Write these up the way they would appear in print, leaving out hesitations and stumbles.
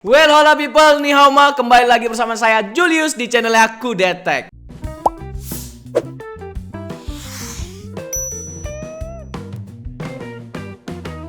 Well, hola people, ni hao ma, kembali lagi bersama saya Julius di channelnya Kudetek.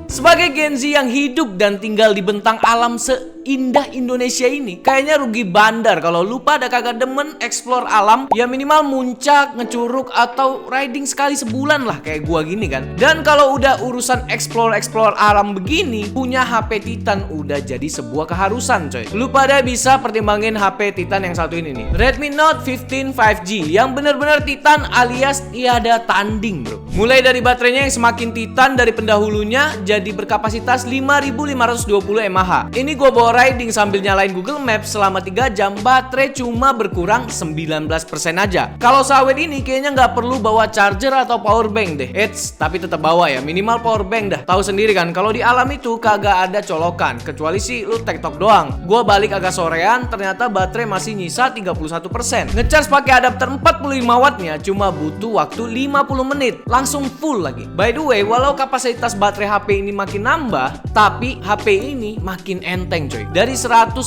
Sebagai Gen Z yang hidup dan tinggal di bentang alam seindah Indonesia ini, kayaknya rugi bandar kalau lupa ada kagak demen explore alam. Ya minimal muncak, ngecuruk, atau riding sekali sebulan lah kayak gua gini kan. Dan kalau udah urusan explore alam begini, punya HP Titan udah jadi sebuah keharusan coy. Lu pada bisa pertimbangin HP Titan yang satu ini nih, Redmi Note 15 5G, yang bener-bener Titan alias tiada tanding bro. Mulai dari baterainya yang semakin Titan dari pendahulunya, jadi berkapasitas 5520 mAh. Ini gue bawa riding sambil nyalain Google Maps selama 3 jam, baterai cuma berkurang 19% aja. Kalau sawit ini kayaknya nggak perlu bawa charger atau power bank deh. Tapi tetap bawa ya, minimal power bank dah. Tahu sendiri kan, kalau di alam itu kagak ada colokan, kecuali sih lu TikTok doang. Gue balik agak sorean, ternyata baterai masih nyisa 31%. Ngecharge pakai adapter 45 wattnya cuma butuh waktu 50 menit, langsung full lagi. By the way, walau kapasitas baterai HP ini makin nambah, tapi HP ini makin enteng coy. Dari 190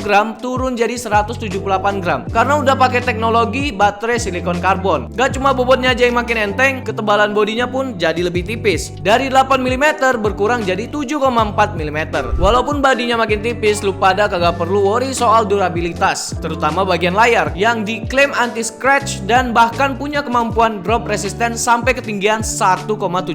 gram turun jadi 178 gram. Karena udah pakai teknologi baterai silikon karbon. Gak cuma bobotnya aja yang makin enteng, ketebalan bodinya pun jadi lebih tipis. Dari 8 mm berkurang jadi 7,4 mm. Walaupun bodinya makin tipis, lu pada kagak perlu worry soal durabilitas, terutama bagian layar yang diklaim anti scratch dan bahkan punya kemampuan drop resisten sampai ketinggian 1,7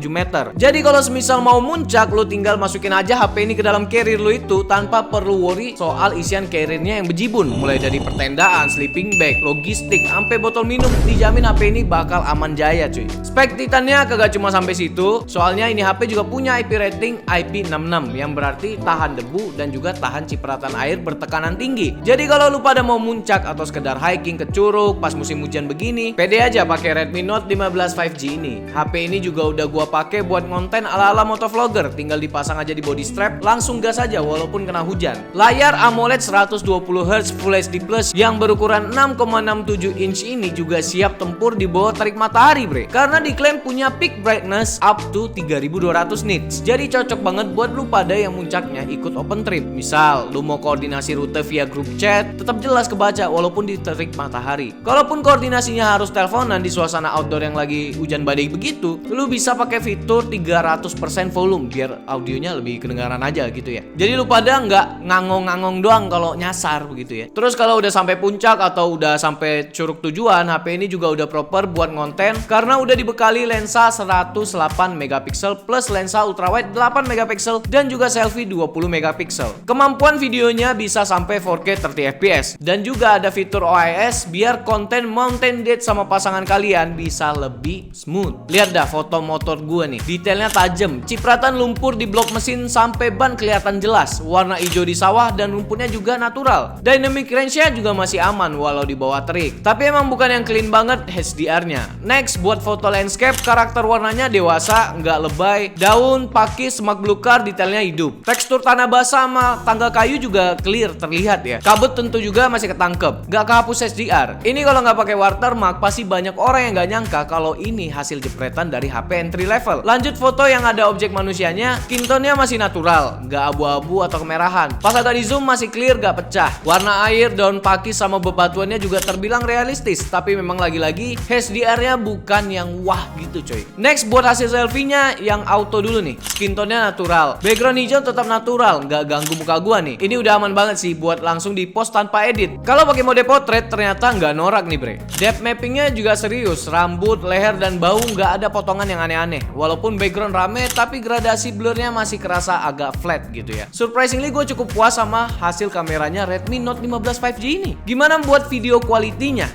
meter. Jadi kalau semisal mau muncak, lu tinggal masukin aja HP ini ke dalam carrier lu itu tanpa perlu worry soal isian carriernya yang bejibun. Mulai dari pertendaan, sleeping bag, logistik, sampai botol minum, dijamin HP ini bakal aman jaya cuy. Spek Titannya kagak cuma sampai situ, soalnya ini HP juga punya IP rating IP66 yang berarti tahan debu dan juga tahan cipratan air bertekanan tinggi. Jadi kalau lu pada mau muncak atau sekedar hiking ke curug pas musim hujan begini, pede aja pakai Redmi Note 15 5G ini. HP ini juga udah gua pakai buat konten ala-ala motovlogger, tinggal dipasang aja di body strap, langsung gas aja walaupun kena hujan. Layar AMOLED 120Hz Full HD Plus yang berukuran 6,67 inch ini juga siap tempur di bawah terik matahari bre, karena diklaim punya peak brightness up to 3200 nits. Jadi cocok banget buat lu pada yang muncaknya ikut open trip. Misal lu mau koordinasi rute via grup chat, tetap jelas kebaca walaupun di terik matahari. Kalaupun koordinasinya harus teleponan di suasana outdoor yang lagi hujan badai begitu, lu bisa pakai fitur 300% volume biar audionya lebih kedengaran aja gitu ya. Jadi lu pada nggak ngangong-ngangong doang kalau nyasar begitu ya. Terus kalau udah sampai puncak atau udah sampai curug tujuan, HP ini juga udah proper buat ngonten karena udah dibekali lensa 108 megapiksel plus lensa ultrawide 8 megapiksel dan juga selfie 20 megapiksel. Kemampuan videonya bisa sampai 4K 30 fps dan juga ada fitur OIS biar konten mountain date sama pasangan kalian bisa lebih smooth. Lihat dah foto motor gua nih, detailnya tajam, cipratan lumpur di blok mesin sampai ban kelihatan jelas, warna hijau di sawah dan lumpurnya juga natural. Dynamic range-nya juga masih aman walau di bawah terik. Tapi emang bukan yang clean banget HDR-nya. Next, buat foto landscape, karakter warnanya dewasa, nggak lebay. Daun, pakis, semak belukar, detailnya hidup. Tekstur tanah basah sama tangga kayu juga clear terlihat ya. Kabut tentu juga masih ketangkep, nggak kehapus HDR. Ini kalau nggak pakai watermark, pasti banyak orang yang nggak nyangka kalau ini hasil jepretan dari HP entry level. Lanjut foto yang ada objek manusianya, skin tone-nya masih natural, nggak abu-abu atau kemerahan. Pas agak di zoom masih clear, nggak pecah. Warna air, daun pakis sama bebatuannya juga terbilang realistis, tapi memang lagi-lagi HDR-nya bukan yang wah gitu coy. Next, buat hasil selfie-nya yang auto dulu nih. Skin tone-nya natural, background hijau tetap natural, nggak ganggu muka gua nih. Ini udah aman banget sih buat langsung di post tanpa edit. Kalau pakai mode portrait ternyata nggak norak nih bre. Depth mapping-nya juga serius, rambut, leher dan bau nggak ada potongan yang aneh-aneh. Walaupun background rame, tapi gradasi blurnya masih kerasa agak flat gitu ya. Surprisingly gue cukup puas sama hasil kameranya Redmi Note 15 5G ini. Gimana buat video quality-nya?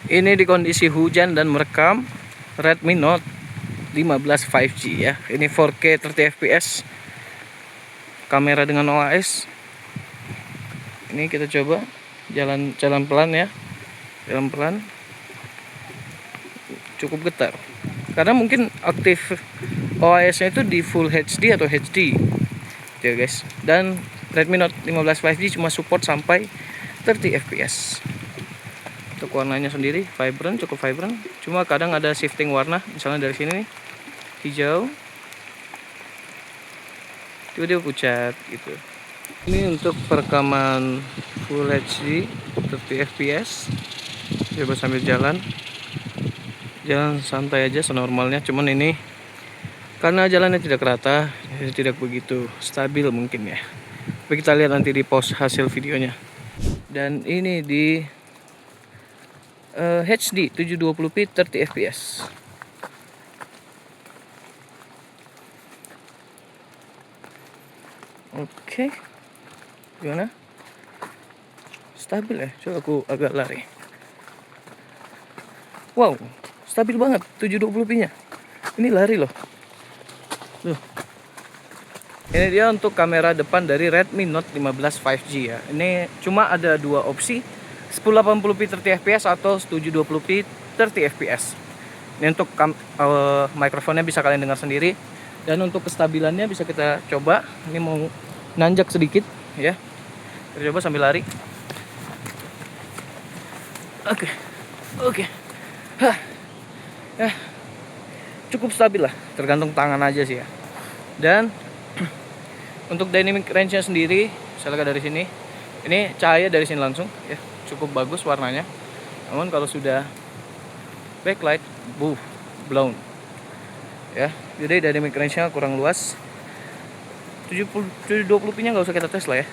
Ini di kondisi hujan dan merekam Redmi Note 15 5G ya. Ini 4K 30 fps. Kamera dengan OIS. Ini kita coba jalan pelan ya. Jalan pelan. Cukup getar. Karena mungkin aktif OIS-nya itu di Full HD atau HD. Ya guys. Dan Redmi Note 15 5G cuma support sampai 30 fps. Untuk warnanya sendiri vibrant, cukup vibrant. Cuma kadang ada shifting warna, misalnya dari sini nih hijau, tiba-tiba pucat gitu. Ini untuk perekaman Full HD 30 fps. Coba sambil jalan santai aja senormalnya. Cuman ini karena jalannya tidak rata, jadi tidak begitu stabil mungkin ya. Tapi kita lihat nanti di post hasil videonya. Dan ini di HD 720p 30 fps. Oke. Gimana? Stabil ya? Coba aku agak lari. Wow, stabil banget 720p nya. Ini lari loh. Tuh. Ini dia untuk kamera depan dari Redmi Note 15 5G ya. Ini cuma ada dua opsi, 1080p 30 fps atau 720p 30 fps. Ini untuk mikrofonnya bisa kalian dengar sendiri. Dan untuk kestabilannya bisa kita coba. Ini mau nanjak sedikit ya. Kita coba sambil lari. Oke. Ya, cukup stabil lah, tergantung tangan aja sih ya. Dan untuk dynamic range-nya sendiri, saya lihat dari sini, ini cahaya dari sini langsung ya, cukup bagus warnanya. Namun kalau sudah backlight, blown ya. Jadi dynamic range-nya kurang luas. 720p nya nggak usah kita tes lah ya.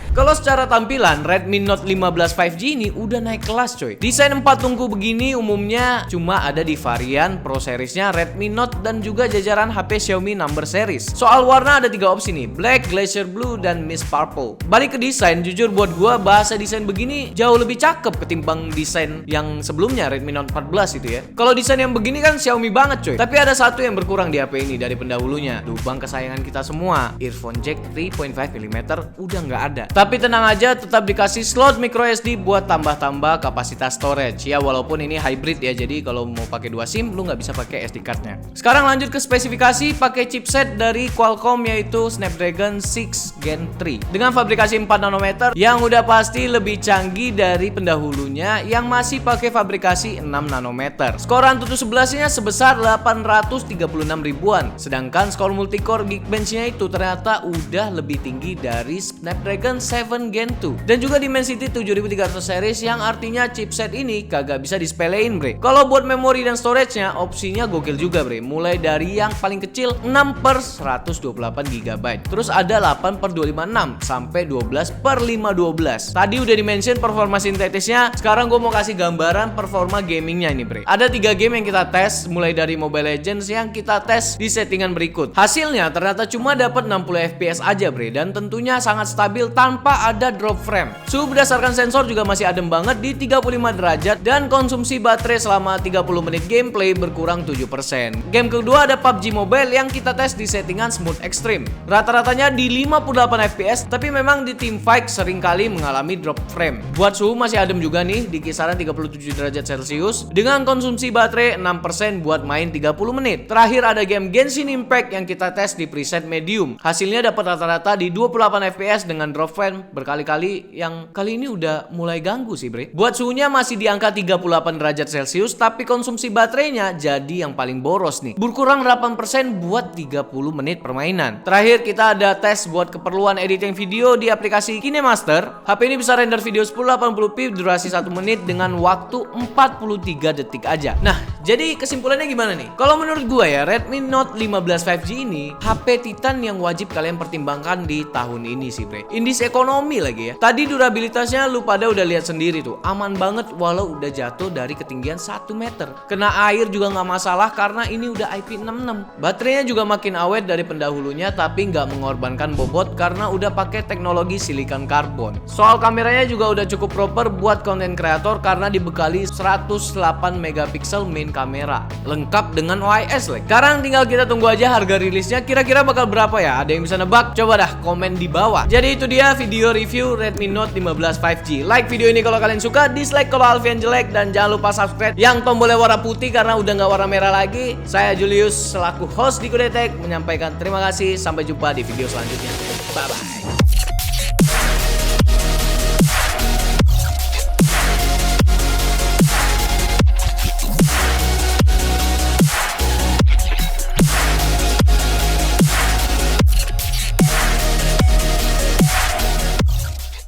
Kalau secara tampilan, Redmi Note 15 5G ini udah naik kelas coy. Desain 4 tungku begini umumnya cuma ada di varian Pro seriesnya Redmi Note dan juga jajaran HP Xiaomi Number series. Soal warna ada 3 opsi nih, Black, Glacier Blue, dan Mist Purple. Balik ke desain, jujur buat gua bahasa desain begini jauh lebih cakep ketimbang desain yang sebelumnya Redmi Note 14 itu ya. Kalau desain yang begini kan Xiaomi banget coy. Tapi ada satu yang berkurang di HP ini dari pendahulunya, lubang kesayangan kita semua, earphone jack 3.5mm udah nggak ada. Tapi tenang aja, tetap dikasih slot micro SD buat tambah-tambah kapasitas storage ya, walaupun ini hybrid ya, jadi kalau mau pakai 2 SIM lu nggak bisa pakai SD cardnya. Sekarang lanjut ke spesifikasi, pakai chipset dari Qualcomm yaitu Snapdragon 6 Gen 3 dengan fabrikasi 4 nanometer yang udah pasti lebih canggih dari pendahulunya yang masih pakai fabrikasi 6 nanometer. Skor Antutu 11-nya sebesar 836 ribuan, sedangkan skor multicore Geekbench-nya itu ternyata udah lebih tinggi dari Snapdragon 7 Gen 2 dan juga Dimensity 7300 series, yang artinya chipset ini kagak bisa disepelein bre. Kalau buat memori dan storage-nya opsinya gokil juga bre, mulai dari yang paling kecil 6/128 GB, terus ada 8/256 sampai 12/512. Tadi udah dimention performa sintetisnya, sekarang gue mau kasih gambaran performa gamingnya ini bre. Ada 3 game yang kita tes, mulai dari Mobile Legends yang kita tes di settingan berikut. Hasilnya ternyata cuma dapat 60 fps aja bre, dan tentunya sangat stabil tanpa ada drop frame. Suhu berdasarkan sensor juga masih adem banget di 35 derajat dan konsumsi baterai selama 30 menit gameplay berkurang 7%. Game kedua ada PUBG Mobile yang kita tes di settingan smooth extreme. Rata-ratanya di 58 fps, tapi memang di teamfight seringkali mengalami drop frame. Buat suhu masih adem juga nih di kisaran 37 derajat Celcius dengan konsumsi baterai 6% buat main 30 menit. Terakhir ada game Genshin Impact yang kita tes di preset medium. Hasilnya dapat rata-rata di 28 fps dengan drop frame berkali-kali, yang kali ini udah mulai ganggu sih bre. Buat suhunya masih di angka 38 derajat Celcius, tapi konsumsi baterainya jadi yang paling boros nih, berkurang 8% buat 30 menit permainan. Terakhir kita ada tes buat keperluan editing video di aplikasi KineMaster. HP ini bisa render video 1080p durasi 1 menit dengan waktu 43 detik aja. Nah, jadi kesimpulannya gimana nih? Kalau menurut gua ya, Redmi Note 15 5G ini HP Titan yang wajib kalian pertimbangkan di tahun ini sih bre. Indis ekonomi lagi ya. Tadi durabilitasnya lu pada udah lihat sendiri tuh, aman banget walau udah jatuh dari ketinggian 1 meter. Kena air juga nggak masalah karena ini udah IP66. Baterainya juga makin awet dari pendahulunya, tapi nggak mengorbankan bobot karena udah pakai teknologi silikon karbon. Soal kameranya juga udah cukup proper buat konten kreator karena dibekali 108 megapiksel main kamera, lengkap dengan OIS like. Sekarang tinggal kita tunggu aja harga rilisnya kira-kira bakal berapa ya. Ada yang bisa nebak? Coba dah komen di bawah. Jadi itu dia video review Redmi Note 15 5G. Like video ini kalau kalian suka, dislike kalau Alfian jelek, dan jangan lupa subscribe yang tombolnya warna putih karena udah nggak warna merah lagi. Saya Julius selaku host di Kudetek menyampaikan terima kasih. Sampai jumpa di video selanjutnya. Bye bye.